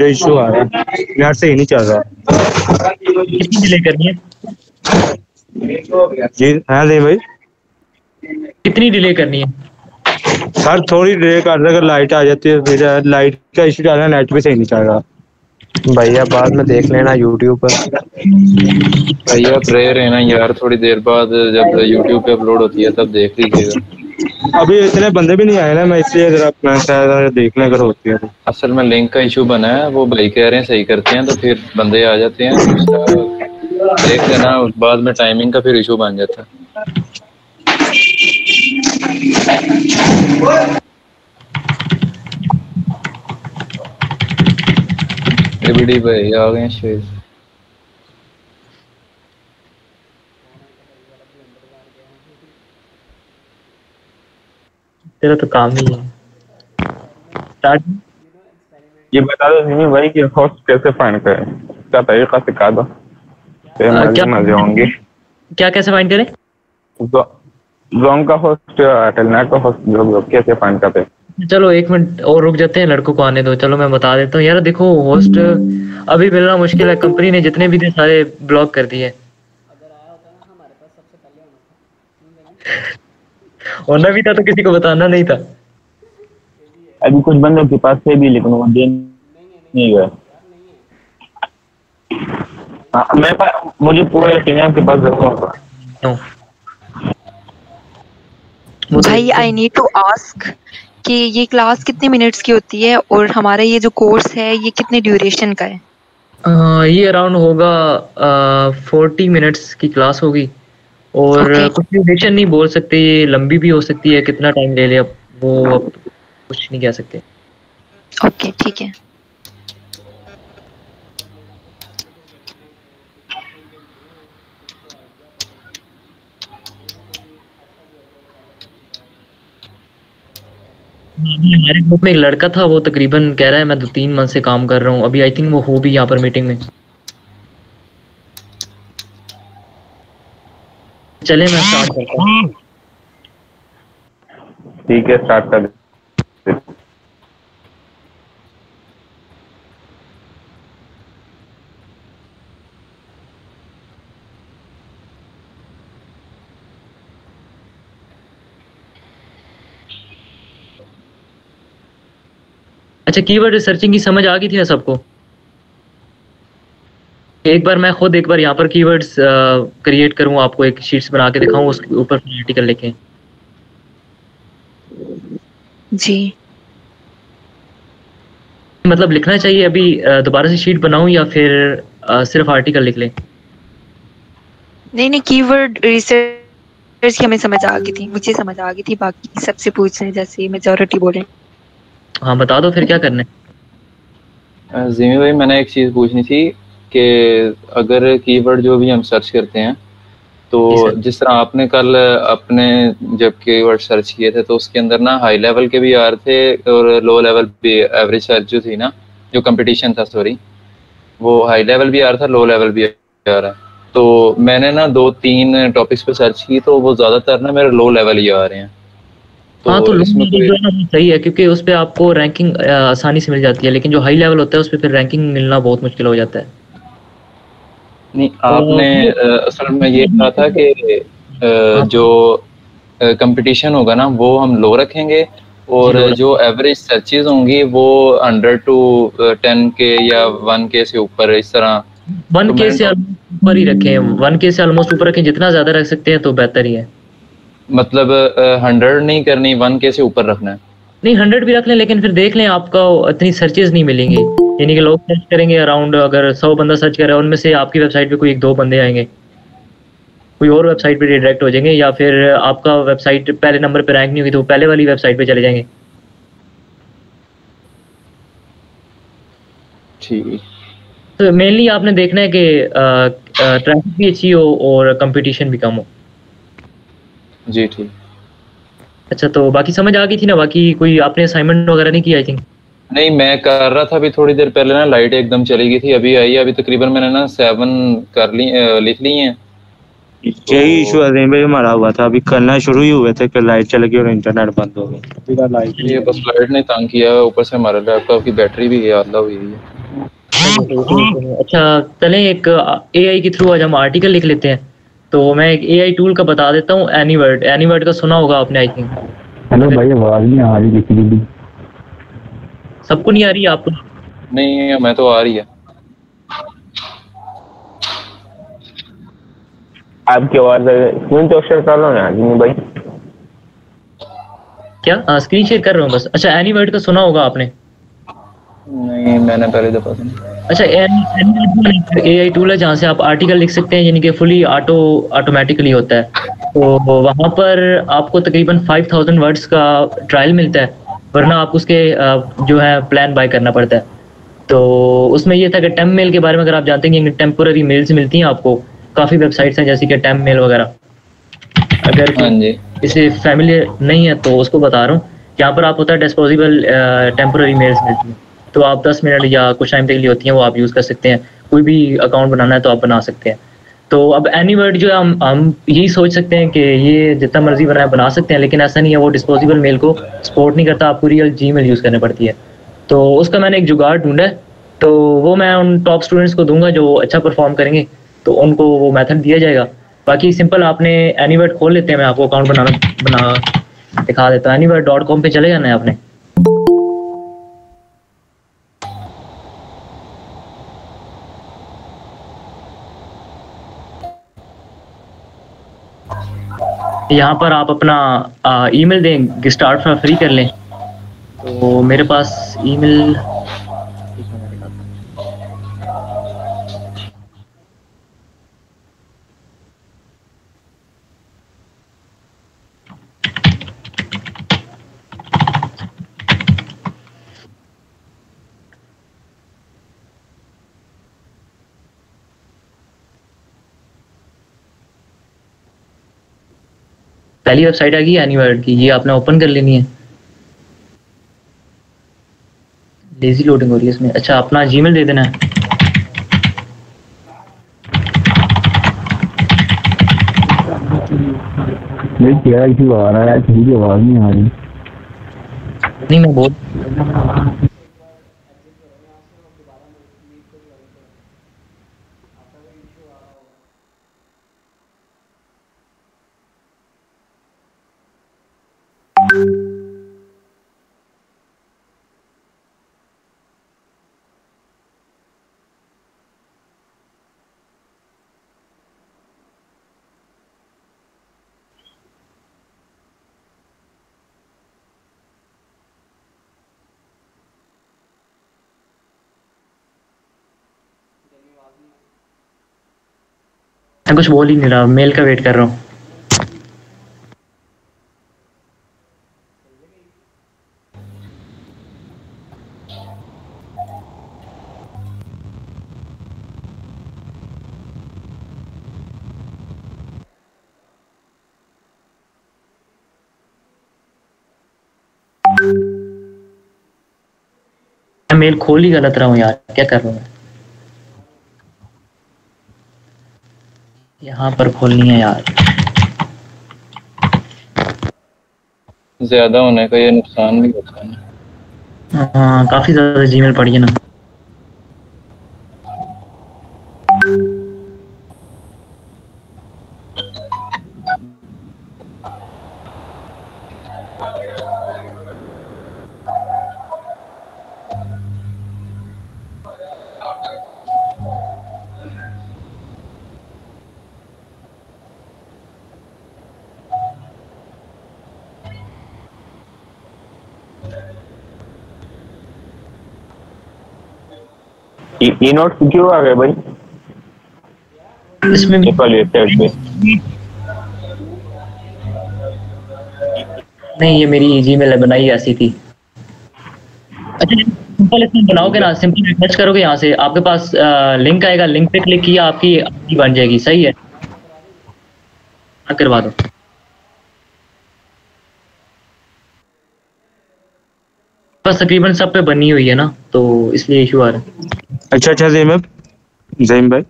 Issue आ रहा है, net सही नहीं चल रहा। कितनी डिले करनी है? जी हाँ नहीं भाई, कितनी डिले करनी है? सर थोड़ी डिले कर रहे, अगर लाइट आ जाती है फिर लाइट का इशू चल रहा है, नेट भी सही नहीं चल रहा। भैया बाद में देख लेना यूट्यूब पर। भैया प्रेयर है ना यार, थोड़ी देर बाद जब यूट्यूब पे अपलोड होती है तब देख लीजिएगा। अभी इतने बंदे भी नहीं आए ना, मैं इसलिए जरा मैं शायद देख लें अगर होती है तो। असल में लिंक का इशू बना है, वो भाई कह रहे हैं सही करते हैं तो फिर बंदे आ जाते हैं, देख लेना। बाद में टाइमिंग का फिर इशू बन जाता है। एबीडी भाई आ गए शेर। तेरा तो काम ही है। स्टार्ट। ये बता दो सिमी भाई कि होस्ट कैसे फाइंड करें, इसका तरीका सिखा दो, क्या मजे होंगे। क्या कैसे फाइंड करें? जोम का होस्ट, टेलनेट का होस्ट जो कैसे फाइंड करते हैं? चलो 1 मिनट और रुक जाते हैं, लड़कों को आने दो। चलो मैं बता देता हूँ यार। देखो होस्ट अभी मिलना मुश्किल है, कंपनी ने जितने भी थे सारे ब्लॉक कर दिए। होना भी था तो किसी को बताना नहीं था। अभी कुछ बंदों के पास थे भी लेकिन वो दे नहीं गए। मुझे पूरे यकीन है आपके पास जरूर होगा। भाई आई नीड टू आस्क कि ये क्लास कितने मिनट्स की होती है और हमारा ये जो कोर्स है ये कितने ड्यूरेशन का है? ये अराउंड होगा 40 मिनट्स की क्लास होगी और कुछ ड्यूरेशन नहीं बोल सकते, ये लंबी भी हो सकती है, कितना टाइम ले ले अब वो अब कुछ नहीं कह सकते। ओके ठीक है। हमारे ग्रुप में एक लड़का था, वो तकरीबन कह रहा है मैं 2-3 मंथ से काम कर रहा हूँ। अभी आई थिंक वो हो भी यहाँ पर मीटिंग में। चले मैं स्टार्ट करता हूँ। ठीक है स्टार्ट कर। अच्छा, कीवर्ड रिसर्चिंग की समझ आ गई थी ना सबको? एक बार मैं खुद एक बार यहाँ पर कीवर्ड्स क्रिएट करूँ, आपको एक शीट्स बना के दिखाऊं, उसके ऊपर आर्टिकल लिखें। जी मतलब लिखना चाहिए अभी दोबारा से शीट बनाऊं या फिर सिर्फ आर्टिकल लिख लें? नहीं कीवर्ड रिसर्च की हमें समझ आ गई थी, मुझे समझ आ गई थी, बाकी सबसे पूछ रहे जैसे मेजॉरिटी बोले। हाँ बता दो फिर क्या करना है। जिमी भाई मैंने एक चीज़ पूछनी थी कि अगर कीवर्ड जो भी हम सर्च करते हैं तो जिस तरह आपने कल अपने जब कीवर्ड सर्च किए थे तो उसके अंदर ना हाई लेवल के भी आ रहे थे और लो लेवल भी, एवरेज सर्च जो थी ना, जो कंपटीशन था सॉरी, वो हाई लेवल भी आ रहा था, लो लेवल भी आ रहा है। तो मैंने ना 2-3 टॉपिक्स पे सर्च की तो वो ज़्यादातर ना मेरे लो लेवल ही आ रहे हैं। तो हाँ, तो इसमें जो है ना सही है क्योंकि उस पर आपको रैंकिंग आसानी से मिल जाती है, लेकिन जो हाई लेवल होता है उस पर फिर रैंकिंग मिलना बहुत मुश्किल हो जाता है। नहीं आपने असल में ये कहा था कि जो कंपटीशन होगा ना वो हम लो रखेंगे और जो एवरेज सर्चेज होंगी वो 100 to 10K या 1K से ऊपर, इस तरह 1K से ऊपर ही रखें, 1K से ऑलमोस्ट ऊपर रखें, जितना ज्यादा रख सकते हैं तो बेहतर ही है। मतलब 100 नहीं करनी, 1K से ऊपर रखना है? नहीं 100 भी रख लें, लेकिन फिर देख लें आपका इतनी सर्चेज नहीं मिलेंगी, यानी कि लोग सर्च करेंगे अराउंड, अगर 100 बंदा सर्च कर रहा है उनमें से आपकी वेबसाइट पे कोई 1-2 बंदे आएंगे, कोई और वेबसाइट पे रिडायरेक्ट हो जाएंगे, या फिर आपका वेबसाइट पहले नंबर पे रैंक नहीं होगी तो वो पहले वाली वेबसाइट पे चले जाएंगे। ठीक। तो मेनली आपने देखना है कि ट्रैफिक भी अच्छी हो और कंपटीशन भी कम हो। जी ठीक। अच्छा तो बाकी समझ आ गई थी ना? बाकी कोई आपने असाइनमेंट वगैरह नहीं किया? आई थिंक नहीं, मैं कर रहा था अभी थोड़ी देर पहले ना, लाइट एकदम चली गई थी, अभी आई है। अभी तकरीबन मैंने ना 7 कर ली, लिख ली हैं। यही इशू भाई हमारा हुआ था, अभी करना शुरू ही हुए थे कि लाइट चल गई और इंटरनेट बंद हो गया। ये बस लाइट ने तंग किया है, ऊपर से हमारे लैपटॉप की बैटरी भी आधा हुई है। अच्छा चलें, एक एआई के थ्रू आज हम आर्टिकल लिख लेते हैं। तो मैं एक एआई टूल का बता देता हूँ, एनीवर्ड का सुना होगा आपने आई थिंक। हेलो भाई, आवाज नहीं आ रही किसी की भी। सबको नहीं आ रही आपको? नहीं, मैं तो आ रही है आपकी आवाज स्क्रीन तो शेयर कर लो ना जी भाई। क्या स्क्रीन शेयर कर रहा हूँ बस। अच्छा एनीवर्ड का सुना होगा आपने? नहीं, मैंने पहले दफा सुना। अच्छा एआई टूल है जहाँ से आप आर्टिकल लिख सकते हैं, यानी कि फुली ऑटोमेटिकली होता है। तो वहाँ पर आपको तकरीबन 5000 वर्ड्स का ट्रायल मिलता है, वरना आप उसके जो है प्लान बाय करना पड़ता है। तो उसमें ये था कि टेम्प मेल के बारे में अगर आप जानते हैं कि टेम्पोररी मेल्स मिलती हैं आपको, काफ़ी वेबसाइट्स हैं जैसे कि टेम्प मेल वगैरह। अगर इसे फैमिली नहीं है तो उसको बता रहा हूँ। यहाँ पर आप होता है डिस्पोजेबल टेम्पोररी मेल्स मिलती हैं, तो आप 10 मिनट या कुछ टाइम तक के लिए होती हैं, वो आप यूज़ कर सकते हैं। कोई भी अकाउंट बनाना है तो आप बना सकते हैं। तो अब एनीवर्ड जो है हम यही सोच सकते हैं कि ये जितना मर्जी बना सकते हैं, लेकिन ऐसा नहीं है, वो डिस्पोजेबल मेल को सपोर्ट नहीं करता, आपको रियल जीमेल यूज़ करनी पड़ती है। तो उसका मैंने एक जुगाड़ ढूंढा है, तो वो मैं उन टॉप स्टूडेंट्स को दूंगा जो अच्छा परफॉर्म करेंगे, तो उनको वो मेथड दिया जाएगा। बाकी सिंपल आपने एनीवर्ड खोल लेते हैं, मैं आपको अकाउंट बना दिखा देता हूँ। एनीवर्ड.com पे चले जाना है आपने। यहाँ पर आप अपना ईमेल दें, स्टार्ट फ्रॉम फ्री कर लें। तो मेरे पास ईमेल पहली वेबसाइट आ गई एनीवर्ड की, ये आपने ओपन कर लेनी है। लेजी लोडिंग हो रही है इसमें। अच्छा अपना जीमेल दे देना है। नहीं क्या इशू आ रहा है, किसी की आवाज नहीं आ रही। नहीं मैं बहुत मैं कुछ बोल ही नहीं रहा, मेल का वेट कर रहा हूँ। मैं मेल खोल ही गलत रहा हूँ यार, क्या कर रहा हूँ मैं। यहाँ पर खोलनी है यार। ज्यादा होने का ये नुकसान भी होता है। हाँ काफी ज्यादा जीमेल पड़ी है ना। ई नोट क्यों आ गए भाई इसमें? नहीं ये मेरी जीमेल है, बनाई ऐसी थी। अच्छा सिंपल इसमें बनाओगे ना, सिंपल रिक्वेस्ट करोगे, यहाँ से आपके पास लिंक आएगा, लिंक पे क्लिक किया आपकी आईडी बन जाएगी। सही है, करवा दो। बस तकरीबन सब पे बनी हुई है ना, तो इसलिए इशू आ रहा है। अच्छा ज़हीम भाई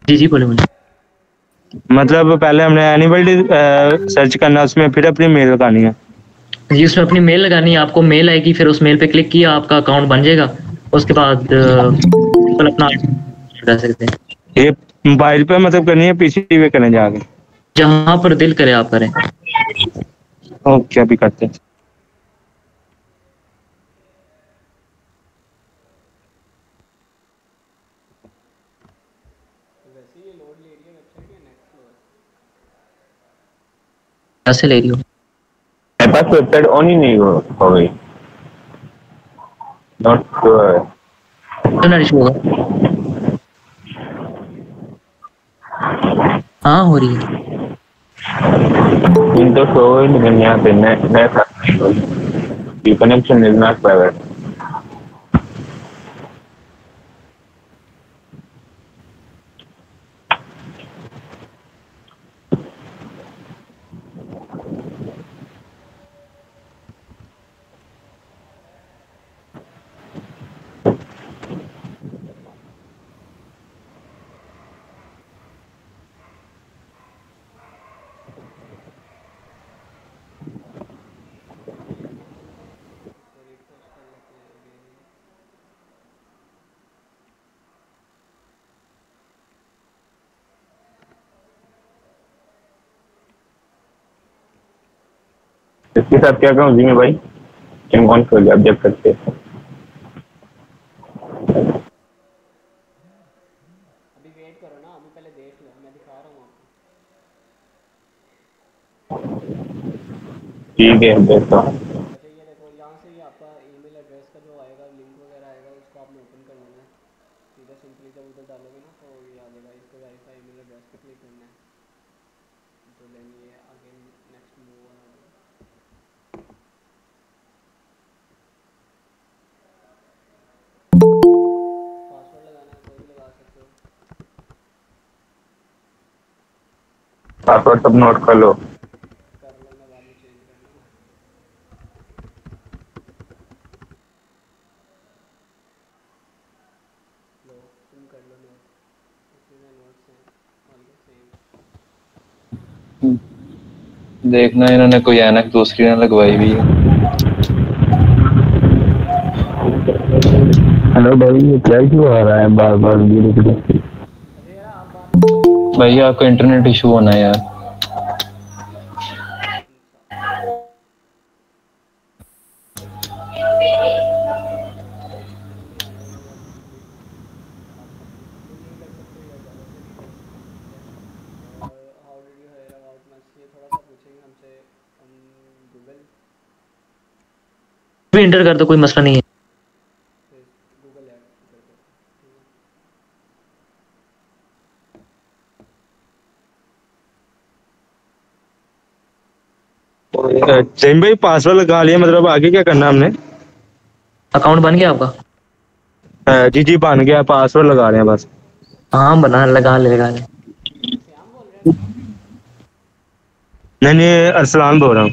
जी बोले बोले। मतलब पहले हमने एनीवर्ड सर्च करना, उसमें फिर अपनी मेल लगानी है जी उसमें अपनी मेल लगानी है, आपको मेल आएगी, फिर उस मेल पे क्लिक किया आपका अकाउंट बन जाएगा। उसके बाद सिंपल अपना कर सकते हैं। ये मोबाइल पे मतलब करनी है, पीसी पे करने जाके? जहाँ पर दिल करे आप करें। ओके, अभी करते हैं। कैसे ले रही हो? मेरे पास वेबसाइट ऑन ही नहीं हो गई। Not sure. इंटरनेट इशू होगा। हाँ हो रही है। इन तो शो ही नहीं यहाँ पे। Net connection is not private. इसके साथ क्या कहूँ जी मैं भाई, किन कौन से ऑब्जेक्ट करते हैं। ठीक है, देखता हूँ। पासवर्ड सब नोट कर लो। देखना इन्होंने कोई ऐनक दूसरी ना लगवाई भी है। हेलो भाई, ये क्या क्यों आ रहा है बार बार? भाई आपका इंटरनेट इशू होना है यार। भी इंटर कर दो, कोई मसला नहीं है। जैन भाई पासवर्ड लगा लिया, मतलब आगे क्या करना है हमने? अकाउंट बन गया आपका? जी जी बन गया, पासवर्ड लगा रहे हैं बस। हाँ बना, लगा ले। नहीं नहीं, अरसलान बोल रहा हूँ।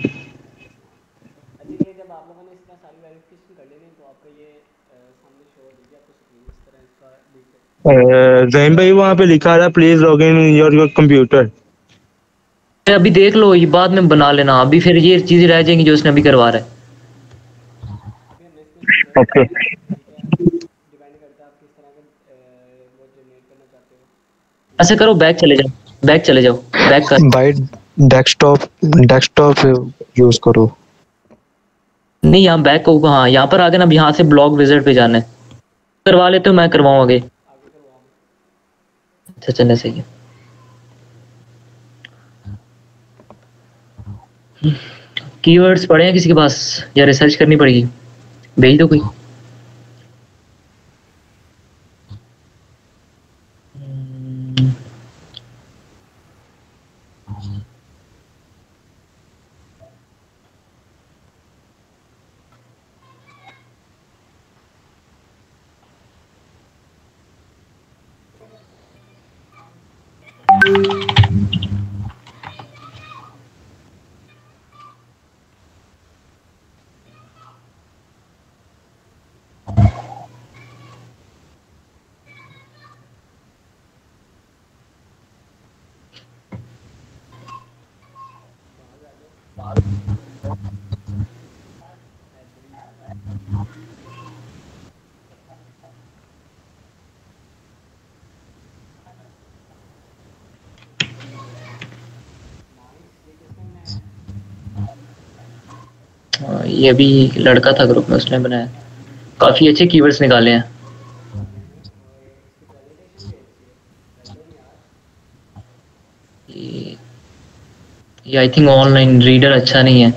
जैन भाई वहाँ पे लिखा था please log in your computer. अभी देख लो, ये बाद में बना लेना, अभी फिर ये चीजें रह जाएंगी जो उसने अभी करवा रहा है। ओके। ऐसे करो, बैक चले जाओ, बैक कर। भाई डेस्कटॉप यूज करो। नहीं, यहाँ बैक को, हाँ यहाँ पर आगे ना, यहाँ से ब्लॉग विजिट पे जाना है। करवा लेते हो, मैं करवाऊँ आगे? अच्छा चलने सही है। कीवर्ड्स पढ़े हैं किसी के पास या रिसर्च करनी पड़ेगी? भेज दो कोई। ये अभी लड़का था ग्रुप में, उसने बनाया। काफी अच्छे कीवर्ड्स निकाले हैं। ये आई थिंक ऑनलाइन रीडर अच्छा नहीं है।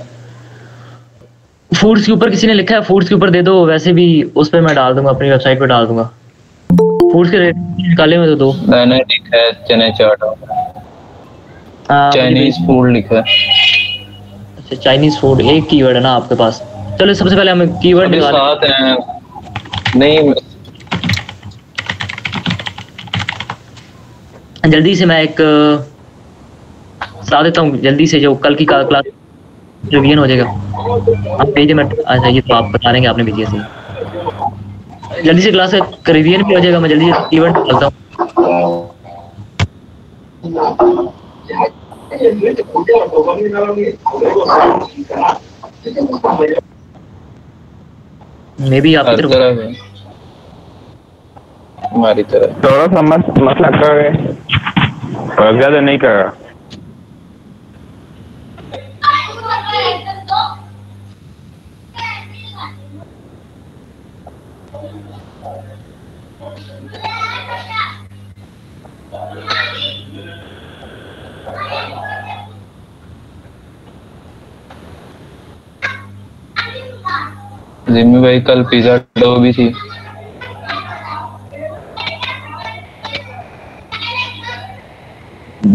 फूड्स के ऊपर किसी ने लिखा है, फूड्स के ऊपर दे दो, वैसे भी उस पर मैं डाल दूंगा, अपनी वेबसाइट पे डाल दूंगा। फूड्स के रेट निकाले में तो दो। मैंने लिखा है चने चाट, चाइनीज फूड लिखा है। अच्छा चाइनीज फूड एक कीवर्ड है ना आपके पास। चलो सबसे पहले हम कीवर्ड निकालते हैं। नहीं जल्दी से मैं एक बता देता हूँ जल्दी से, जो कल की क्लास रिवीजन हो जाएगा। आप भेजिए, मैं अच्छा ये तो आप बता देंगे, आपने भेजिए सही। जल्दी से क्लास का रिवीजन भी हो जाएगा। मैं जल्दी से कीवर्ड निकालता हूँ। मे बी आपकी तरफ है, हमारी तरह थोड़ा सा मसला कर रहे, ज्यादा नहीं कर रहा। जिम्मी भाई कल पिज्जा डो भी थी।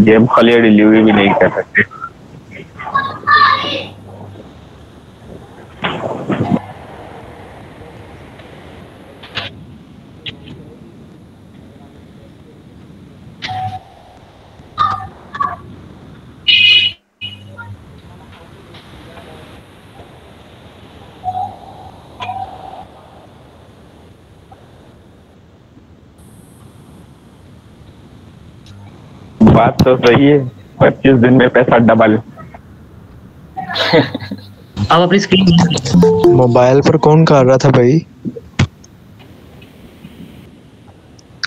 ये खाली डिलीवरी भी नहीं कर सकते। बात तो सही है, 25 दिन में पैसा डबल। आप अपनी स्क्रीन मोबाइल पर कौन कर रहा था भाई?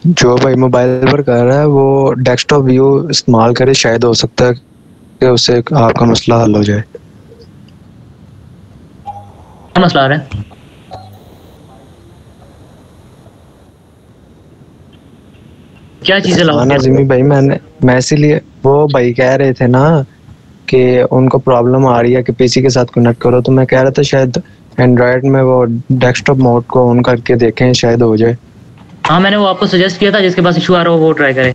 जो भाई मोबाइल पर कर रहा है वो डेस्कटॉप व्यू इस्तेमाल करे, शायद हो सकता है कि उससे आपका मसला हल हो जाए। क्या मसला आ रहा है? क्या चीजें ना जिमी भाई, मैं इसीलिए वो भाई कह रहे थे ना कि उनको प्रॉब्लम आ रही है कि पीसी के साथ कनेक्ट करो, तो मैं कह रहा था शायद एंड्रॉयड में वो डेस्कटॉप मोड को ऑन करके देखें, शायद हो जाए। हाँ मैंने वो आपको सजेस्ट किया था, जिसके पास इशू आ रहा हो वो ट्राई करें।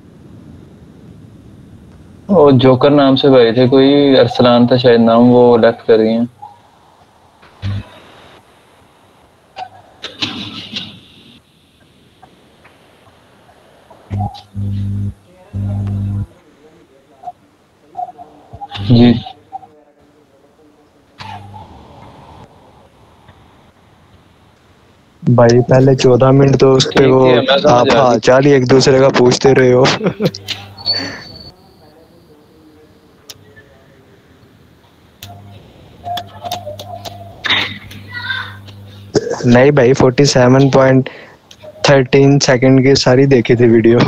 वो जोकर नाम से भाई थे कोई, अरसलान था शायद नाम, वो लेफ्ट कर गए हैं। जी भाई पहले 14 मिनट तो उस पे वो आप हाल चाल ही एक दूसरे का पूछते रहे हो। नहीं भाई 47.13 सेकंड की सारी देखी थी वीडियो।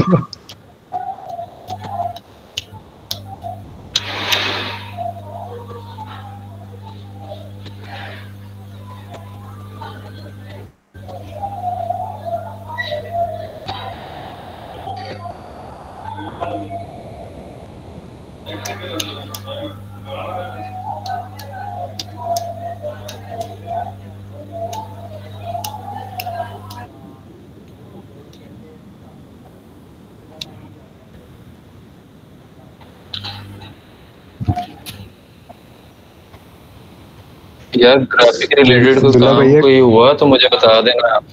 यार ग्राफिक रिलेटेड कोई काम कोई हुआ तो मुझे बता देना आप।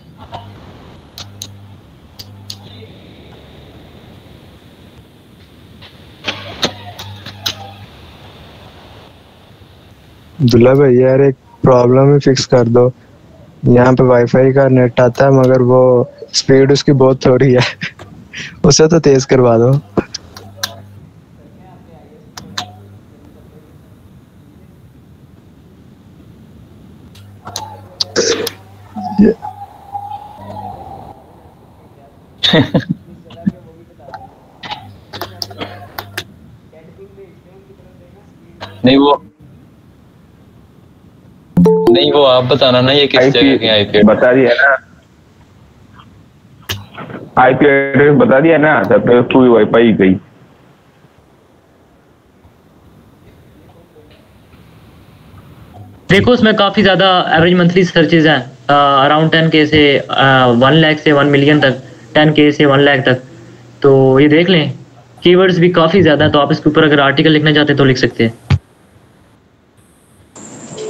दुल्ला भाई यार एक प्रॉब्लम है, फिक्स कर दो। यहाँ पे वाईफाई का नेट आता है मगर वो स्पीड उसकी बहुत थोड़ी है। उसे तो तेज करवा दो। नहीं वो नहीं वो आप बताना ना ये किस जगह के आईपी बता दिया ना, आईपी एड्रेस बता दिया ना, तब तक पूरी वाईफाई गई। देखो उसमें काफ़ी ज़्यादा एवरेज मंथली सर्चेज हैं, अराउंड 10K से 1 लाख से 1 मिलियन तक, 10K से 1 लाख तक। तो ये देख लें, कीवर्ड्स भी काफ़ी ज़्यादा, तो आप इसके ऊपर अगर आर्टिकल लिखना चाहते हैं तो लिख सकते हैं।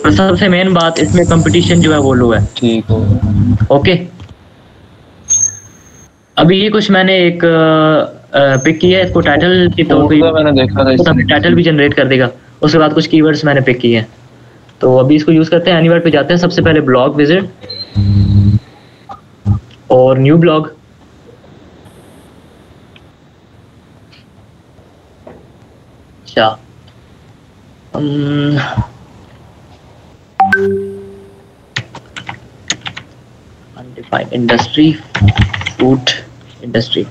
और सबसे मेन बात इसमें कंपटीशन जो है वो लो है। ठीक हो। ओके, अभी ये कुछ मैंने एक पिक किया है, इसको टाइटल के तौर पे मैंने देखा था, इसमें टाइटल भी जनरेट कर देगा। उसके बाद कुछ कीवर्ड्स मैंने पिक किए हैं, तो अभी इसको यूज़ करते हैं। एनीवर्ड पे जाते हैं, सबसे पहले ब्लॉग विजिट और न्यू ब्लॉग। अच्छा, अनडिफाइंड इंडस्ट्री, फूड इंडस्ट्री।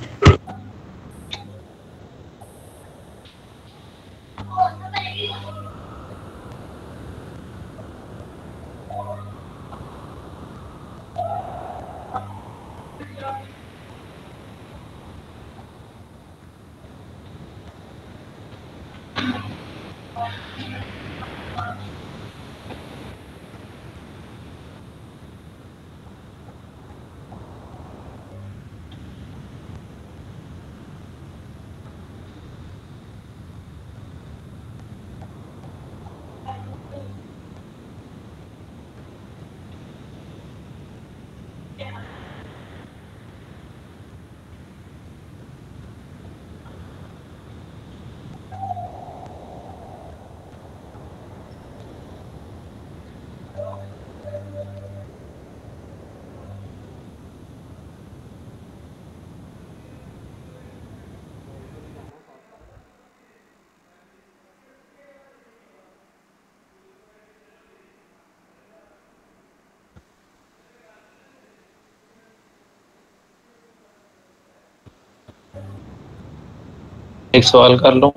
एक सवाल कर लूं?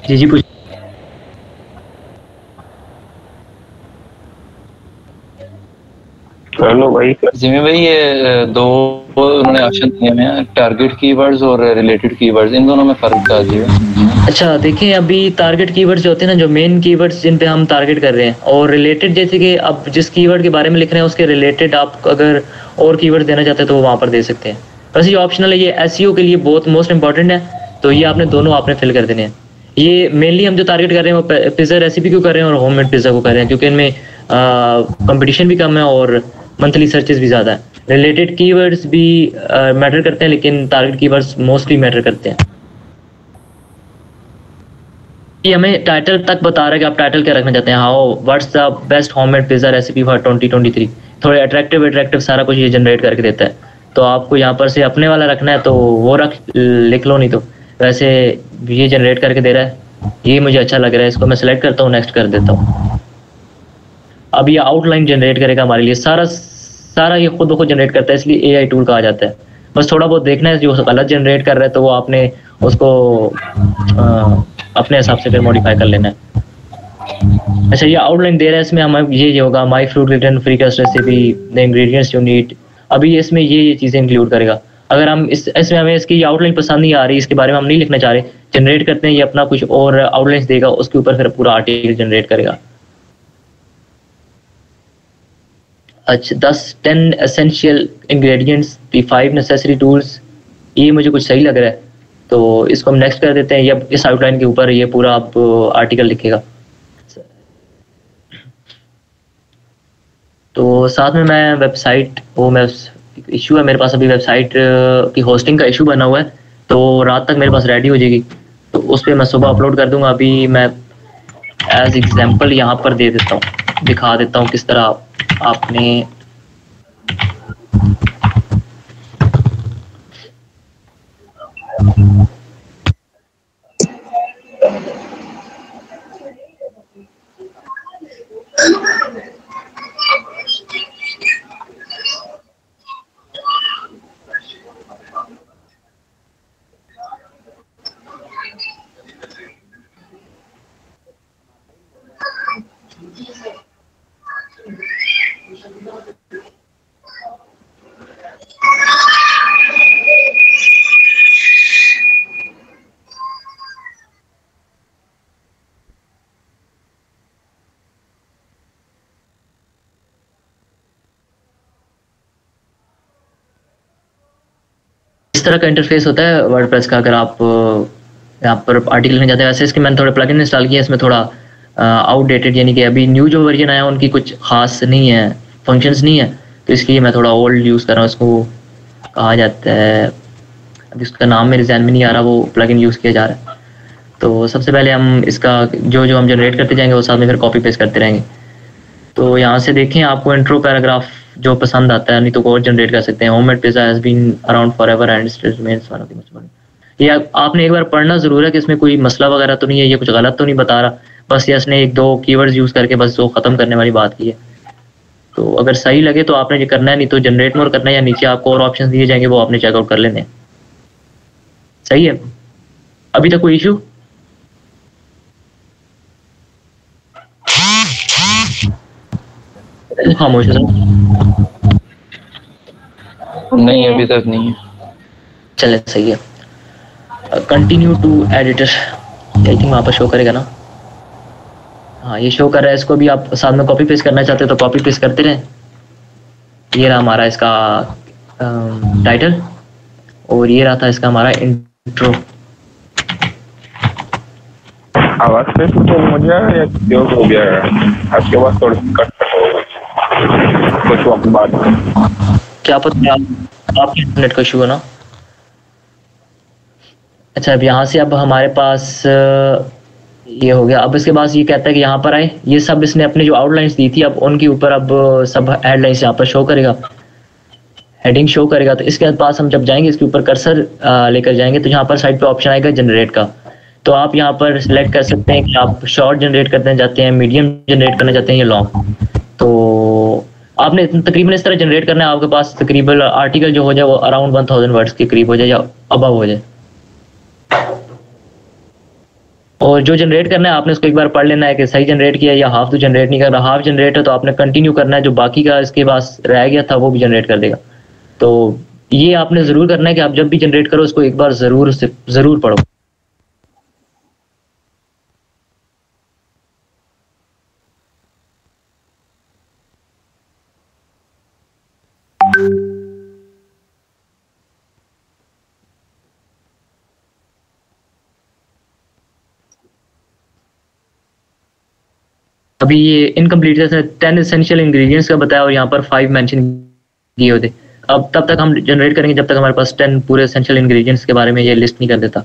जी पूछ। कर लो भाई। जिमी भाई ये दो उन्होंने ऑप्शन दिए हैं, टारगेट कीवर्ड्स और रिलेटेड कीवर्ड्स, इन दोनों में फर्क क्या है? अच्छा देखिए, अभी टारगेट कीवर्ड्स जो होते हैं ना, जो मेन कीवर्ड्स जिन पे हम टारगेट कर रहे हैं, और रिलेटेड जैसे कि आप जिस कीवर्ड के बारे में लिख रहे हैं उसके रिलेटेड आप अगर और कीवर्ड देना चाहते हैं तो वो वहाँ पर दे सकते हैं। बस ये ऑप्शनल है, ये एसईओ के लिए बहुत मोस्ट इंपॉर्टेंट है, तो ये आपने दोनों आपने फिल कर देने हैं। ये मेनली हम जो टारगेट कर रहे हैं वो पिज़्ज़ा रेसिपी को कर रहे हैं और होममेड पिज़्ज़ा को कर रहे हैं, क्योंकि इनमें कंपटीशन भी कम है और मंथली सर्चेस भी ज़्यादा है। रिलेटेड कीवर्ड्स भी मैटर करते हैं, लेकिन टारगेट कीवर्ड्स मोस्टली मैटर करते हैं। ये हमें टाइटल तक बता रहा है कि आप टाइटल क्या रखना चाहते हैं। How what's the best homemade pizza recipe for 2023। थोड़े अट्रैक्टिव सारा कुछ ये जनरेट करके देता है, तो आपको यहाँ पर से अपने वाला रखना है तो वो लिख लो, नहीं तो वैसे ये जनरेट करके दे रहा है। ये मुझे अच्छा लग रहा है, इसको मैं सेलेक्ट करता हूँ, नेक्स्ट कर देता हूँ। अब ये आउटलाइन जनरेट करेगा हमारे लिए, सारा ये खुद ब खुद जनरेट करता है, इसलिए एआई टूल कहा जाता है। बस थोड़ा बहुत देखना है, जो गलत जनरेट कर रहा है तो वो आपने उसको अपने हिसाब से फिर मॉडिफाई कर लेना है। अच्छा, ये आउटलाइन दे रहा है, इसमें हम ये होगा my fruit gluten free crust recipe, the ingredients you need. अभी इसमें ये चीज़ें इंक्लूड करेगा। अगर हम इसमें हमें इसकी आउटलाइन पसंद नहीं आ रही, इसके बारे में हम नहीं लिखना चाह रहे, जनरेट करते हैं, ये अपना कुछ और आउटलाइन देगा, उसके ऊपर फिर पूरा आर्टिकल जनरेट करेगा। अच्छा, 10 essential ingredients, the 5 necessary tools, ये मुझे कुछ सही लग रहा है, तो इसको हम नेक्स्ट कर देते हैं। ये इस आउटलाइन के ऊपर ये पूरा आप आर्टिकल लिखेगा। तो साथ में मैं वेबसाइट, वो मैं इशू है मेरे पास अभी, वेबसाइट की होस्टिंग का इशू बना हुआ है, तो रात तक मेरे पास रेडी हो जाएगी, तो उस पर मैं सुबह अपलोड कर दूंगा। अभी मैं एज एग्जांपल यहाँ पर दे देता हूँ, दिखा देता हूँ किस तरह आपने इस तरह का इंटरफेस होता है वर्डप्रेस का। अगर आप यहाँ पर आर्टिकल में जाते हैं, वैसे इसके मैंने थोड़े प्लगइन इंस्टॉल किए, इसमें थोड़ा आउटडेटेड, यानी कि अभी न्यू जो वर्जन आया उनकी कुछ खास नहीं है, फंक्शंस नहीं है, तो इसलिए मैं थोड़ा ओल्ड यूज़ कर रहा हूँ। इसको कहा जाता है, अभी उसका नाम मेरे ध्यान में नहीं आ रहा, वो प्लगइन यूज़ किया जा रहा है। तो सबसे पहले हम इसका जो हम जनरेट करते जाएंगे वो साथ में फिर कॉपी पेस्ट करते रहेंगे। तो यहाँ से देखें, आपको इंट्रो पैराग्राफ जो पसंद आता है, नहीं तो और जनरेट कर सकते हैं। Homemade pizza has been around forever and still remains one of the most. ये आपने एक बार पढ़ना ज़रूर है कि इसमें कोई मसला वगैरह तो नहीं है, ये कुछ गलत तो नहीं बता रहा, बस ये इसने एक दो कीवर्ड्स यूज़ करके बस वो ख़त्म करने वाली बात की है। तो अगर सही लगे तो आपने ये करना है, नहीं तो जनरेट मोर करना है, या नीचे आपको और ऑप्शन दिए जाएंगे वो आपने चेकआउट कर लेने हैं। सही है? अभी तक कोई इशू? खामोश है सर? नहीं, अभी तक नहीं है। चले, सही है। Continue to editor, I think वहाँ पर शो करेगा ना? हाँ, ये शो कर रहा है। इसको भी आप साथ में कॉपी पेस्ट करना चाहते हो तो कॉपी पेस्ट करते रहें। ये रहा हमारा इसका टाइटल, और ये रहा था इसका हमारा इंट्रो। आवाज पे तो मुझे या क्यों हो गया है? आपके पास थोड़ी कट कुछ वक्त बाद क्या पता आपके इंटरनेट का इशू है ना। अच्छा, अब यहाँ से अब हमारे पास ये हो गया। अब इसके बाद ये कहता है कि यहाँ पर आए, ये सब इसने अपनी जो आउटलाइंस दी थी अब उनके ऊपर अब सब हेडलाइंस यहाँ पर शो करेगा, हेडिंग शो करेगा। तो इसके पास हम जब जाएंगे, इसके ऊपर कर्सर लेकर जाएंगे तो यहाँ पर साइड पे ऑप्शन आएगा जनरेट का। तो आप यहाँ पर सिलेक्ट कर सकते हैं कि आप शॉर्ट जनरेट करना चाहते हैं, मीडियम जनरेट करना चाहते हैं या लॉन्ग। तो आपने तकरीबन इस तरह जनरेट करना है, आपके पास तकरीबन आर्टिकल जो हो जाए वो अराउंड 1000 वर्ड्स के करीब हो जाए या अबव हो जाए। और जो जनरेट करना है आपने उसको एक बार पढ़ लेना है कि सही जनरेट किया या हाफ तो जनरेट नहीं कर रहा। हाफ जनरेट है तो आपने कंटिन्यू करना है, जो बाकी का इसके पास रह गया था वो भी जनरेट कर देगा। तो ये आपने ज़रूर करना है कि आप जब भी जनरेट करो उसको एक बार ज़रूर पढ़ो। अभी ये इनकम्प्लीट 10 एसेंशियल इंग्रेडिएंट्स का बताया और यहाँ पर 5 मेंशन किए होते। अब तब तक हम जनरेट करेंगे जब तक हमारे पास 10 पूरे एसेंशियल इंग्रेडिएंट्स के बारे में ये लिस्ट नहीं कर देता।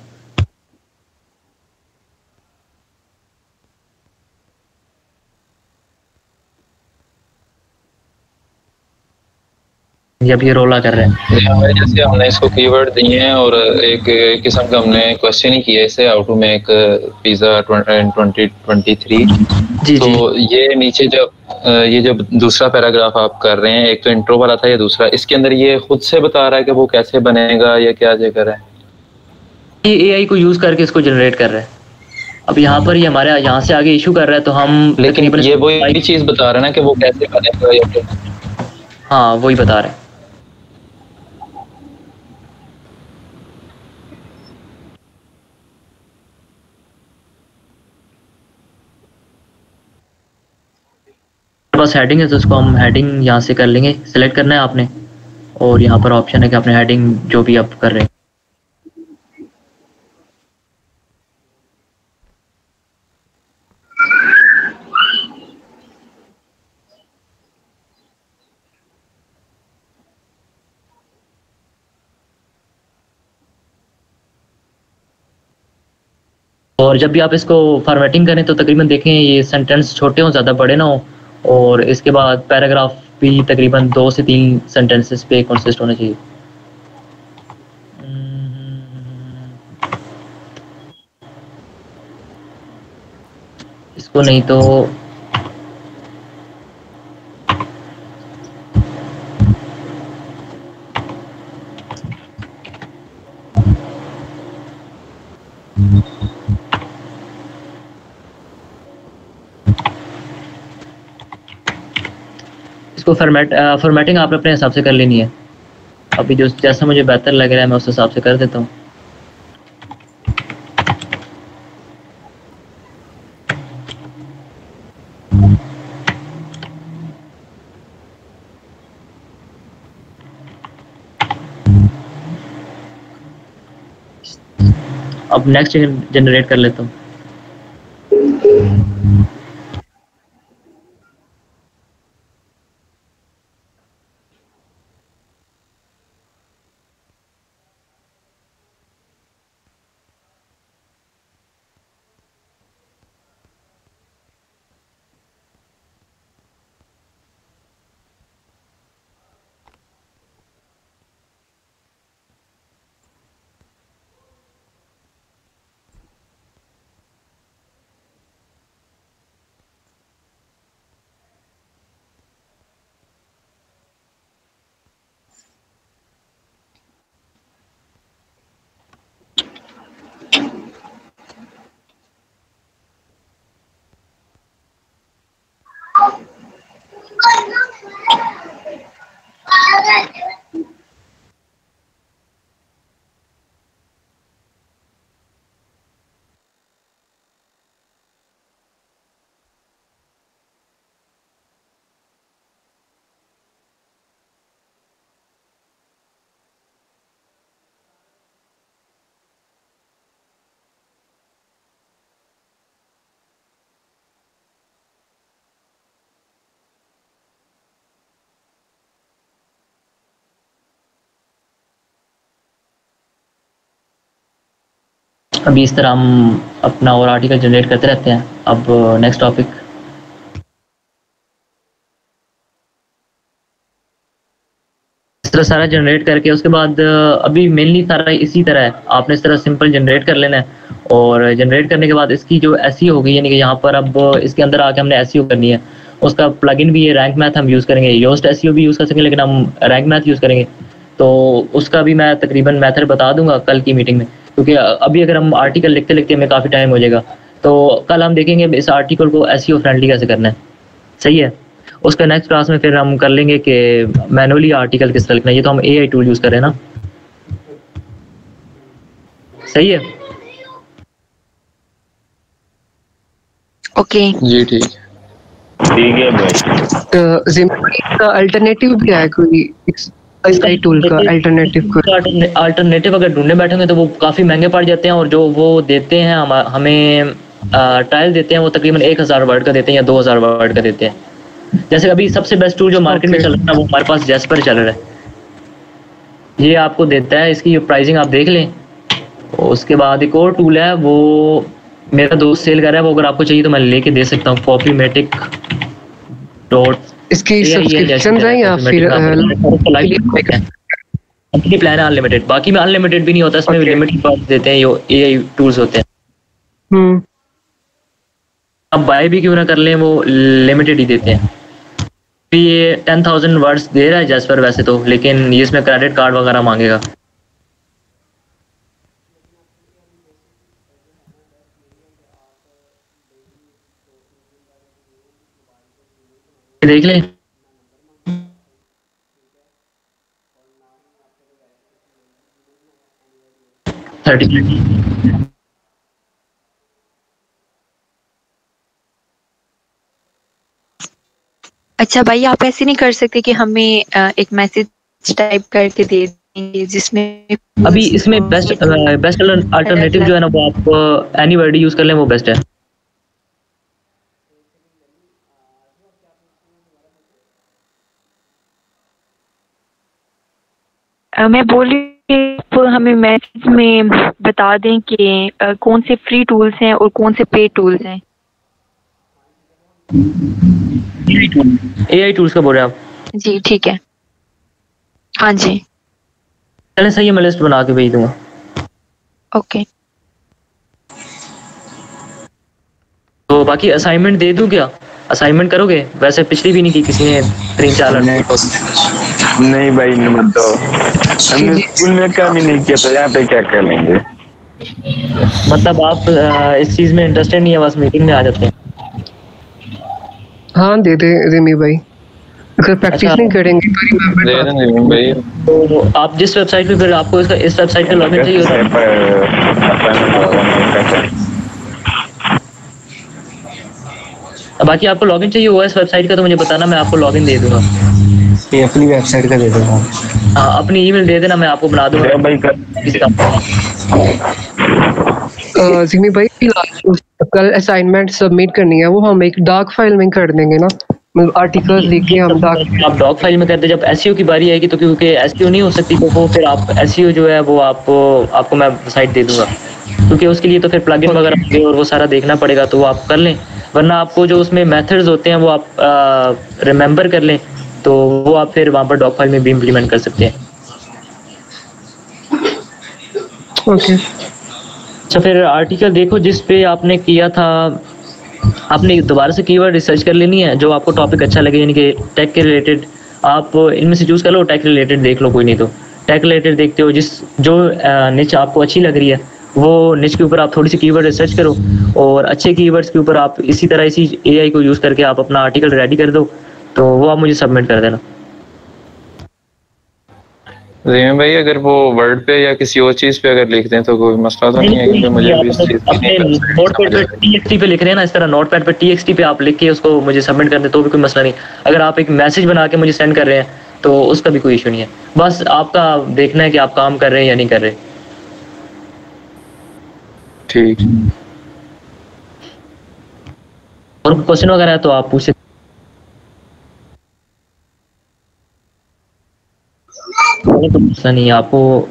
अब ये रोला कर रहे हैं। जैसे हमने इसको कीवर्ड दिए हैं और एक किस्म का हमने क्वेश्चन ही किया इसे, हाउ टू मेक पिज़्ज़ा इन 2023। जी तो ये नीचे जब दूसरा पैराग्राफ आप कर रहे हैं, एक तो इंट्रो वाला था, ये दूसरा, इसके अंदर ये खुद से बता रहा है कि वो कैसे बनेगा या क्या जगह है? ये एआई को यूज करके इसको जनरेट कर रहे हैं। अब यहाँ पर ये हमारे यहाँ से आगे इशू कर रहा है तो हम, लेकिन ये वही चीज बता रहा है ना कि वो कैसे बनेगा या क्या? हाँ, वही बता रहे हैं। बस हेडिंग है तो उसको हम हेडिंग यहाँ से कर लेंगे। सेलेक्ट करना है आपने और यहाँ पर ऑप्शन है कि आपने हेडिंग जो भी आप कर रहे हैं। और जब भी आप इसको फॉर्मेटिंग करें तो तकरीबन देखें ये सेंटेंस छोटे हों, ज़्यादा बड़े ना हो, और इसके बाद पैराग्राफ भी तकरीबन 2 से 3 सेंटेंसेस पे कंसिस्ट होना चाहिए। इसको नहीं तो इसको फॉर्मेटिंग आपने अपने हिसाब से कर लेनी है। अभी जो जैसा मुझे बेहतर लग रहा है मैं उस हिसाब से कर देता हूँ। अब नेक्स्ट जनरेट कर लेता हूँ। अभी इस तरह हम अपना और आर्टिकल जनरेट करते रहते हैं। अब नेक्स्ट टॉपिक, इस तरह सारा जनरेट करके उसके बाद अभी मेनली सारा इसी तरह है, आपने इस तरह सिंपल जनरेट कर लेना है। और जनरेट करने के बाद इसकी जो एसईओ होगी, यानी कि यहाँ पर अब इसके अंदर आके हमने एसईओ करनी है। उसका प्लगइन भी है, रैंक मैथ हम यूज़ करेंगे, योस्ट एसईओ भी यूज़ कर सकेंगे, लेकिन हम रैंक मैथ यूज़ करेंगे। तो उसका भी मैं तकरीबन मेथड बता दूंगा कल की मीटिंग में, क्योंकि अभी अगर हम आर्टिकल लिखते लिखते हमें काफ़ी टाइम हो जाएगा। तो कल हम देखेंगे इस आर्टिकल को एसईओ फ्रेंडली कैसे करना है। सही है। उसका नेक्स्ट क्लास में फिर हम कर लेंगे कि मैनुअली आर्टिकल किस तरह लिखना है। ये तो हम एआई टूल यूज़ कर रहे हैं ना। सही है। ओके जी ठीक है भाई। जिम्मेदारी का अल्टरनेटिव क्या है कोई एआई टूल का अल्टरनेटिव अगर ढूंढने बैठेंगे तो वो काफ़ी महंगे पड़ जाते हैं, और जो वो देते हैं हमें ट्रायल देते हैं वो तकरीबन 1000 वर्ड का देते हैं या 2000 वर्ड का देते हैं। जैसे अभी सबसे बेस्ट टूल जो मार्केट में चल रहा है वो हमारे पास जैस्पर चल रहा है। ये आपको देता है, इसकी प्राइसिंग आप देख लें। उसके बाद एक और टूल है, वो मेरा दोस्त सेल कर रहा है, वो अगर आपको चाहिए तो मैं लेके दे सकता हूँ, कॉपीमेटिक डॉट। इसकी सब्सक्रिप्शन है या फिर मंथली प्लान है अनलिमिटेड। बाकी में अनलिमिटेड भी नहीं होता, इसमें लिमिटेड पार्ट देते हैं, जो एआई टूल्स होते हैं। अब बाय भी क्यों ना कर लें, वो लिमिटेड ही देते हैं। ये 10,000 वर्ड्स दे रहा है जैस्पर वैसे तो, लेकिन ये इसमें क्रेडिट कार्ड वगैरह मांगेगा। देख लें। अच्छा भाई, आप ऐसे नहीं कर सकते कि हमें एक मैसेज टाइप करके दे देंगे जिसमें अभी इसमें बेस्ट अल्टरनेटिव जो है ना, वो आप एनीवर्डी यूज कर लें, वो बेस्ट है। मैं बोल रही हमें मैसेज में बता दें कि कौन से फ्री टूल्स हैं और कौन से पे टूल्स हैं। एआई टूल्स का बोल रहे हैं आप? जी ठीक है। हाँ जी चलें, सही है, मैं लिस्ट बना के भेज दूंगा। ओके। तो बाकी असाइनमेंट दे दूं क्या? असाइनमेंट करोगे? वैसे पिछली भी नहीं की किसी ने 3-4 नहीं भाई, मत दो। हमने स्कूल में काम ही नहीं किया तो यहाँ पे क्या कर लेंगे। मतलब आप इस चीज में इंटरेस्टेड नहीं है, बस मीटिंग में आ जाते हैं। हाँ दे दे रिमी भाई, अगर प्रैक्टिस नहीं करेंगे तो भाई। तो आप जिस वेबसाइट पे, फिर आपको इसका इस वेबसाइट का लॉगिन चाहिए होता है। बाकी आपको लॉगिन चाहिए हुआ इस वेबसाइट का तो मुझे बताना, मैं आपको लॉगिन दे दूंगा। ये अपनी वेबसाइट का दे दूंगा। हाँ अपनी ईमेल दे देना, मैं आपको बना दूंगा। जिमी भाई कल असाइनमेंट सबमिट करनी है, वो हम एक डार्क फाइल में कर देंगे ना, मतलब आर्टिकल्स लिख के हम आप डॉक फाइल में करते, जब एसईओ की बारी आएगी तो क्योंकि एसईओ नहीं हो सकती तो वो फिर आप एसईओ जो है वो आपको मैं साइट दे दूंगा, क्योंकि उसके लिए तो फिर प्लगइन वगैरह होंगे और वो सारा देखना पड़ेगा, तो वो आप कर लें। वरना आपको जो उसमें मेथड्स होते हैं वो आप रिमेंबर कर लें, तो वो आप फिर वहाँ पर डॉक फाइल में भी इम्प्लीमेंट कर सकते हैं। ओके। अच्छा, फिर आर्टिकल देखो जिस पे आपने किया था, आपने दोबारा से कीवर्ड रिसर्च कर लेनी है जो आपको टॉपिक अच्छा लगे, यानी कि टेक के रिलेटेड आप इनमें से चूज़ कर लो, टेक रिलेटेड देख लो, कोई नहीं तो टेक रिलेटेड देखते हो, जो निच आपको अच्छी लग रही है वो निच के ऊपर आप थोड़ी सी कीवर्ड रिसर्च करो, और अच्छे कीवर्ड्स के ऊपर आप इसी तरह इसी एआई को यूज़ करके आप अपना आर्टिकल रेडी कर दो, तो वो आप मुझे सबमिट कर देना। रीम भाई अगर वो वर्ड पे या किसी और चीज पे अगर लिख दें तो कोई मसला तो नहीं है, क्योंकि मुझे भी इस चीज अपने नोटपैड पे टीएक्सटी पे लिख रहे हैं ना, इस तरह नोटपैड पे टीएक्सटी पे आप लिख के उसको मुझे सबमिट कर दें तो भी कोई मसला नहीं। अगर आप एक मैसेज बना के मुझे सेंड कर रहे हैं तो उसका भी कोई इशू नहीं है, बस आपका देखना है कि आप काम कर रहे हैं या नहीं कर रहे। ठीक। और क्वेश्चन वगैरह है तो आप पूछ सकते, कोई मसला नहीं है, आपको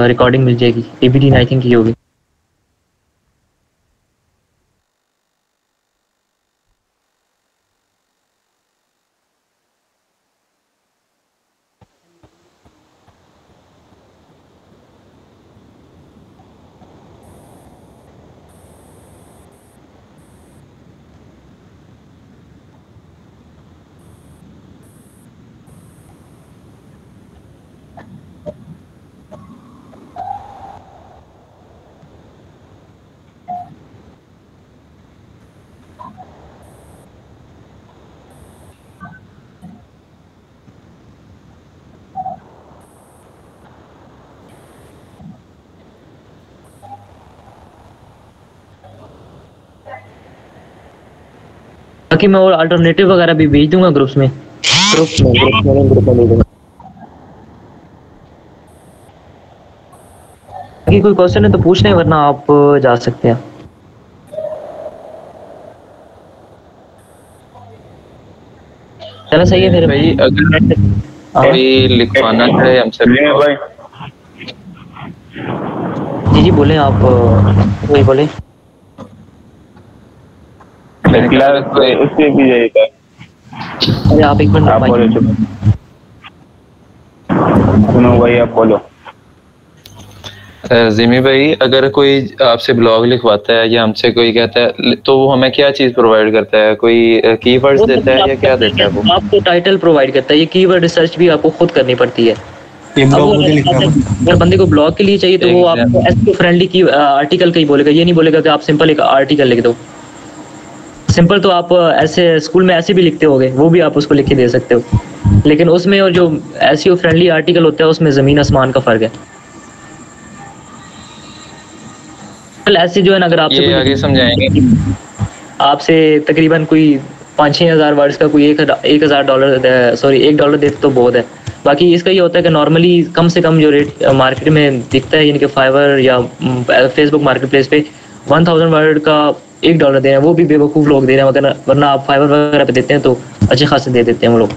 रिकॉर्डिंग मिल जाएगी, एबीडी आई थिंक की होगी। बाकी मैं और अल्टरनेटिव वगैरह भी भेज दूंगा ग्रुप्स में, ग्रुप में भेज दूंगा। बाकी कोई क्वेश्चन है तो पूछ लें, वरना आप जा सकते हैं। चलो सही है फिर भाई, अगर कोई लिखवाना है हमसे भाई। जी बोले आप, वही बोले। उससे भी जाएगा। अरे आप एक मिनट, आप बोलो, सुनो भाई आप बोलो। जिमी भाई, अगर कोई आपसे ब्लॉग लिखवाता है या हमसे कोई कहता है तो वो हमें क्या चीज प्रोवाइड करता है? कोई कीवर्ड्स देता है या क्या देता है? वो आपको टाइटल प्रोवाइड करता है, ये कीवर्ड रिसर्च भी आपको खुद करनी पड़ती है। अगर बंदे को ब्लॉग के लिए चाहिए तो वो आपको एसईओ फ्रेंडली की आर्टिकल का ही बोलेगा, ये नहीं बोलेगा कि आप सिंपल एक आर्टिकल लिख दो। सिंपल तो आप ऐसे स्कूल में ऐसे भी लिखते होगे, वो भी आप उसको लिख के दे सकते हो, लेकिन उसमें और जो एसईओ फ्रेंडली आर्टिकल होता है उसमें ज़मीन आसमान का फ़र्क है। ऐसे जो है ना, अगर आपसे आगे समझाएंगे, आपसे तकरीबन कोई 5-6 हज़ार वर्ड्स का कोई $1,000 सॉरी $1 देते तो बहुत है। बाकी इसका ये होता है कि नॉर्मली कम से कम जो रेट मार्केट में दिखता है, यानी कि फाइवर या फेसबुक मार्केट प्लेस पे 1000 वर्ड का $1 दे रहे हैं, वो भी बेवकूफ़ लोग दे रहे हैं, वरना आप फाइवर वगैरह पे देते हैं तो अच्छे खासे दे देते हैं वो लोग।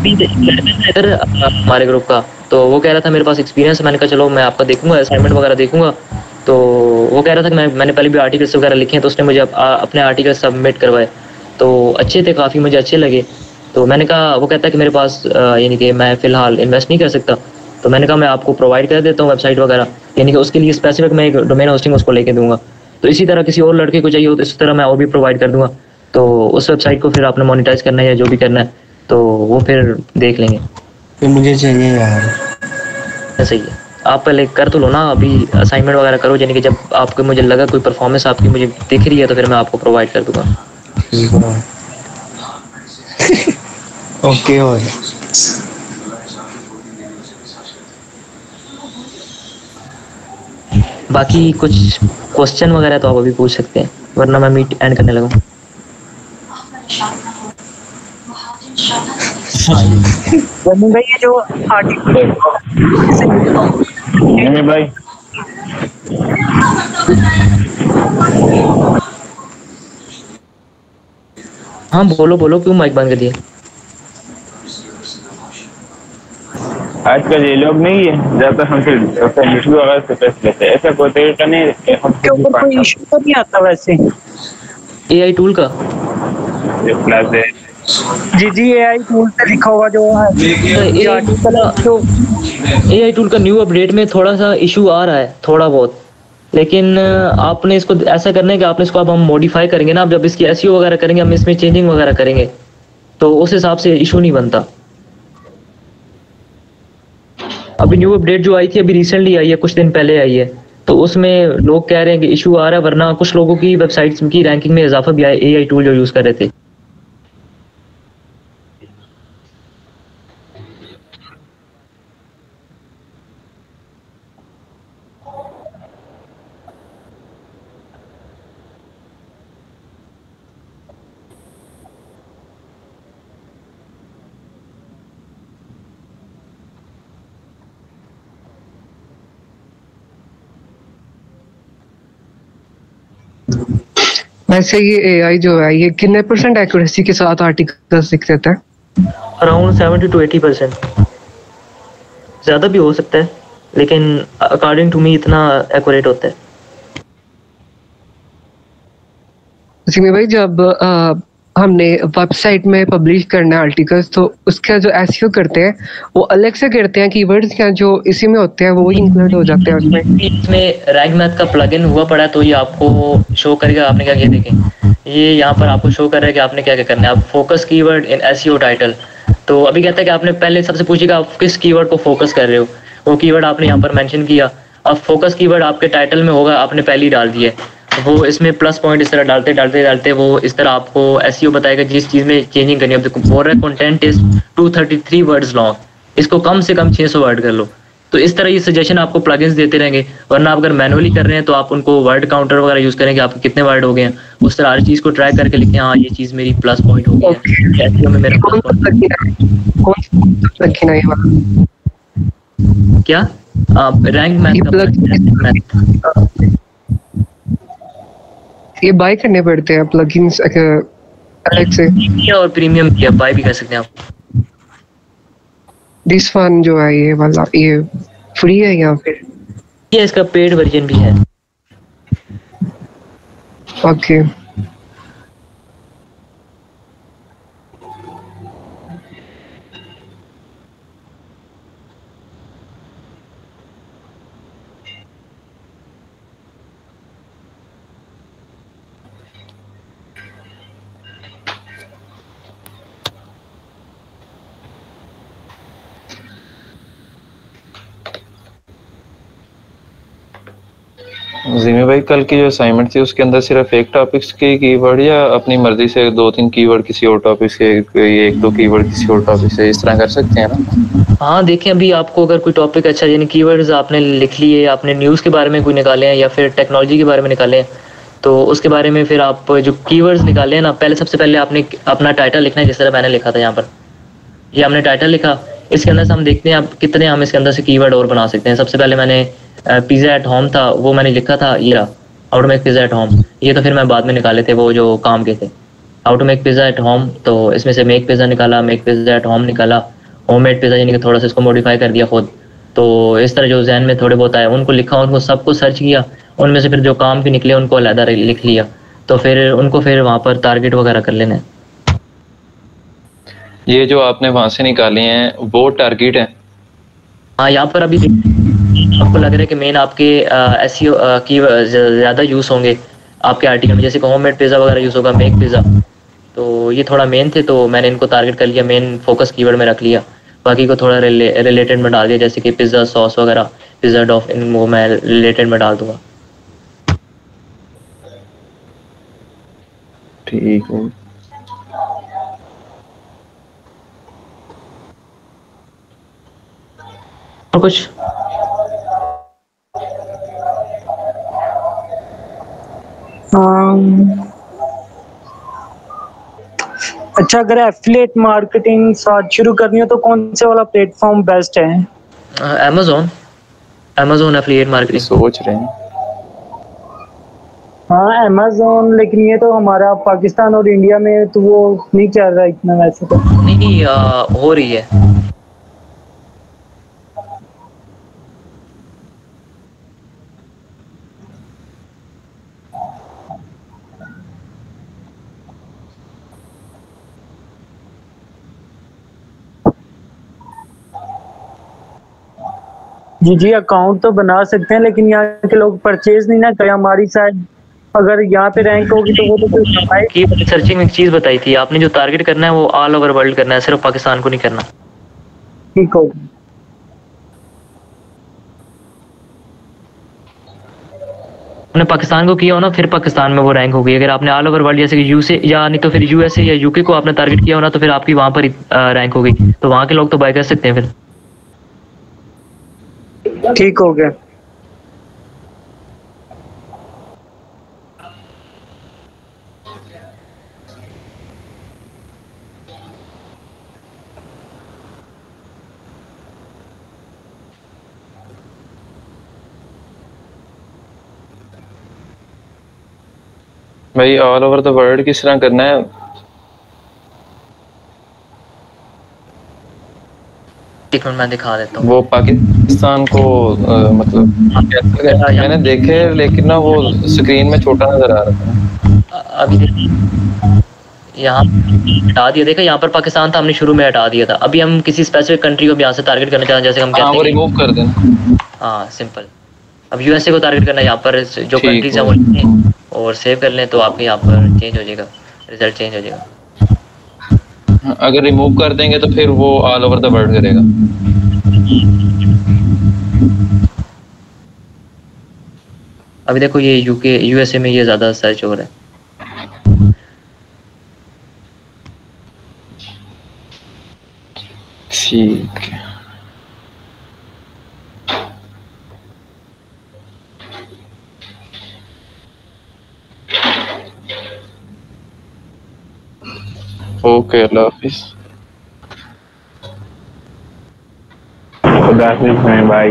इधर हमारे ग्रुप का तो वो कह रहा था मेरे पास एक्सपीरियंस है, मैंने कहा चलो मैं आपका देखूंगा, असाइनमेंट वगैरह देखूंगा। तो वो कह रहा था कि मैंने पहले भी आर्टिकल्स वगैरह लिखे हैं, तो उसने मुझे अपने आर्टिकल सबमिट करवाए, तो अच्छे थे, काफ़ी मुझे अच्छे लगे। तो मैंने कहा, वो कहता है कि मेरे पास यानी कि मैं फ़िलहाल इन्वेस्ट नहीं कर सकता, तो मैंने कहा मैं आपको प्रोवाइड कर देता हूँ वेबसाइट वगैरह, यानी कि उसके लिए स्पेसिफिक मैं एक डोमेन होस्टिंग उसको लेके दूंगा। तो इसी तरह किसी और लड़के को चाहिए हो तो इसी तरह मैं और भी प्रोवाइड कर दूंगा। तो उस वेबसाइट को फिर आपने मोनेटाइज करना है या जो भी करना है तो वो फिर देख लेंगे। फिर मुझे चाहिए यार। सही है, आप पहले कर तो लो ना, अभी असाइनमेंट वगैरह करो, यानी कि जब आपको मुझे लगा कोई परफॉर्मेंस आपकी मुझे दिख रही है तो फिर मैं आपको प्रोवाइड कर दूंगा। ओके भाई। बाकी कुछ क्वेश्चन वगैरह तो आप अभी पूछ सकते हैं, वरना मैं मीट एंड करने लगा। भाई ये जो आर्टिकल भाई हाँ बोलो बोलो, क्यों माइक बंद कर दिया? आजकल ये लोग नहीं है ज्यादा हमसे इंटरव्यू वगैरह से टेस्ट लेते हैं, ऐसा कोई तरीका नहीं है हम के ऊपर कोई इशू तो नहीं आता वैसे एआई टूल का? क्लास है जी एआई टूल पे लिखा हुआ जो है एआई टूल का न्यू अपडेट में थोड़ा सा इशू आ रहा है, थोड़ा बहुत, लेकिन आपने इसको ऐसा करना है कि आपने इसको अब हम मॉडिफाई करेंगे ना, अब जब इसकी एसईओ वगैरह करेंगे, हम इसमें चेंजिंग वगैरह करेंगे तो उस हिसाब से इशू नहीं बनता। अभी न्यू अपडेट जो आई थी अभी रिसेंटली आई है, कुछ दिन पहले आई है, तो उसमें लोग कह रहे हैं कि इशू आ रहा है, वरना कुछ लोगों की वेबसाइट्स की रैंकिंग में इजाफा भी आया एआई टूल जो यूज कर रहे थे। वैसे ये एआई जो है ये कितने % एक्यूरेसी के साथ आर्टिकल्स लिख देता है? Around 70 to 80%। ज्यादा भी हो सकता है, लेकिन अकॉर्डिंग टू मी इतना एक्यूरेट होता है। सिमी भाई जब हमने वेबसाइट में पब्लिश करना है आर्टिकल्स, तो उसका जो एसईओ करते हैं वो अलग से करते हैं, कीवर्ड्स क्या जो इसी में होते हैं वो इंक्लूड हो जाते हैं उसमें। इसमें रैंक मैथ का प्लगइन हुआ पड़ा है, तो ये आपको शो करेगा आपने क्या किया। देखें ये यहाँ पर आपको शो कर रहा है कि आपने क्या क्या करना है। आप फोकस कीवर्ड इन एसईओ टाइटल, तो अभी कहता है कि आपने पहले सबसे पूछेगा आप किस कीवर्ड को फोकस कर रहे हो, वो कीवर्ड आपने यहाँ पर मेंशन किया। अब फोकस कीवर्ड आपके टाइटल में होगा, आपने पहले ही डाल दिया, वो इसमें प्लस पॉइंट इस तरह डालते वो इस तरह आपको एसईओ बताएगा जिस चीज में चेंजिंग करनी है। अब देखो बोल रहा है कंटेंट इज 233 वर्ड्स लॉन्ग, इसको कम से कम 600 वर्ड कर लो। तो इस तरह ये सजेशन आपको प्लगइन्स देते रहेंगे, वरना आप अगर मैनुअली कर रहे हैं तो आप उनको वर्ड काउंटर वगैरह यूज करेंगे, आपके कितने वर्ड हो गए हैं, उस तरह हर चीज को ट्राई करके लिखें, हाँ ये चीज मेरी प्लस पॉइंट हो गई है, एसईओ में मेरा प्लस पॉइंट। क्या रैंक मैथ ये बाय करने पड़ते हैं प्लगइन्स अलग से, और प्रीमियम किया बाय भी कर सकते हैं आप। दिस वन जो है ये वाला ये फ्री है या फिर ये इसका पेड वर्जन भी है? ओके जिमी भाई कल की जो असाइनमेंट थी उसके अंदर सिर्फ एक टॉपिक्स के कीवर्ड या अपनी मर्जी से 2-3 कीवर्ड किसी और टॉपिक से, 1-2 कीवर्ड किसी और टॉपिक से, इस तरह कर सकते हैं ना? हाँ देखें, अभी आपको अगर कोई टॉपिक अच्छा यानी कीवर्ड्स आपने लिख लिए, आपने न्यूज़ के बारे में कोई निकाले हैं या फिर टेक्नोलॉजी के बारे में निकाले हैं, तो उसके बारे में फिर आप जो कीवर्ड्स निकाले हैं ना, पहले सबसे पहले आपने अपना टाइटल लिखना है, जिस तरह मैंने लिखा था यहाँ पर। ये हमने टाइटल लिखा, इसके अंदर से हम देखते हैं आप कितने हम इसके अंदर से कीवर्ड और बना सकते हैं। सबसे पहले मैंने पिज़्ज़ा एट होम था वो मैंने लिखा था, ये रहा how to make pizza at home. ये तो फिर मैं बाद में निकाले थे वो जो काम के थे, how to make pizza at home, तो इसमें से मेक पिज़्ज़ा निकाला, मेक पिज़्ज़ा एट होम निकाला, होममेड पिज़्ज़ा यानी कि थोड़ा सा इसको मॉडिफाई कर दिया खुद। तो इस तरह जो जहन में थोड़े बहुत आए उनको लिखा, उनको सबको सर्च किया, उनमें से फिर जो काम भी निकले उनको अलहदा लिख लिया, तो फिर उनको फिर वहाँ पर टारगेट वगैरह कर लेना है। ये जो आपने वहां से निकाले हैं वो टारगेट है? हाँ यहाँ पर अभी आपको लग रहा है कि मेन आपके एसईओ की ज़्यादा यूज़ होंगे आपके आर्टिकल में, जैसे कि होममेड पिज़्ज़ा वगैरह यूज़ होगा, मेक पिज़्ज़ा, तो ये थोड़ा मेन थे, तो मैंने इनको टारगेट कर लिया, मेन फोकस कीवर्ड में रख लिया। बाकी को थोड़ा रिलेटेड में डाल दिया, जैसे कि पिज़्ज़ा सॉस वगैरह, पिज़्ज़ा डॉफ, इन वो मैं रिलेटेड में डाल दूंगा। ठीक है। और कुछ अच्छा, अगर एफिलिएट मार्केटिंग साथ शुरू करनी हो तो कौन से वाला प्लेटफॉर्म बेस्ट है? अमेज़न एफिलिएट मार्केटिंग सोच रहे हैं। हाँ अमेज़न, लेकिन ये तो हमारा पाकिस्तान और इंडिया में तो वो नहीं चल रहा इतना वैसे तो। नहीं हो रही है। जी जी, अकाउंट तो बना सकते हैं, लेकिन यहाँ के लोग परचेज नहीं ना करें हमारी साइड। अगर यहाँ पे रैंक होगी तो वो तो कोई कमाए। की सर्चिंग में एक चीज बताई थी आपने, जो टारगेट करना है वो ऑल ओवर वर्ल्ड करना है, सिर्फ पाकिस्तान को नहीं करना। ठीक होगा। आपने पाकिस्तान को किया हो ना, फिर पाकिस्तान में वो रैंक होगी। अगर आपने ऑल ओवर वर्ल्ड जैसे कि यूसे या नहीं तो फिर यूएसए या यूके को आपने टारगेट किया हो ना, तो फिर आपकी वहां पर रैंक होगी, तो वहां के लोग तो बाय कर सकते हैं फिर। ठीक हो गया। भाई ऑल ओवर द वर्ल्ड किस तरह करना है? एक मिनट मैं दिखा देता हूँ। वो पाकिस्तान को मतलब मैंने देखे, लेकिन ना वो स्क्रीन में छोटा नजर आ रहा था। अभी यहाँ हटा दिया, देखा यहाँ पर पाकिस्तान था, हमने शुरू में हटा दिया था। अभी हम किसी स्पेसिफिक कंट्री को भी यहाँ से टारगेट करना चाहते हैं, जैसे हम कहते हैं वो रिमूव कर देना। हाँ सिंपल। अब यूएसए को टारगेट करना है, यहाँ पर जो कंट्रीज हैं वो लिखें और सेव कर लें, तो आपके यहाँ पर चेंज हो जाएगा, रिजल्ट चेंज हो जाएगा। अगर रिमूव कर देंगे तो फिर वो ऑल ओवर द वर्ल्ड करेगा। अभी देखो ये यूके यूएसए में ये ज्यादा सर्च हो रहा है। ठीक है। ओके, अल्लाह हाफिज। खुदा हाफिज में भाई,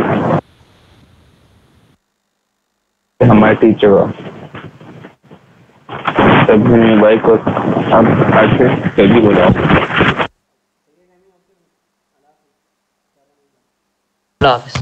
हमारे टीचर हो सभी भाई को आप आज से जल्दी बोला। अल्लाह हाफिज।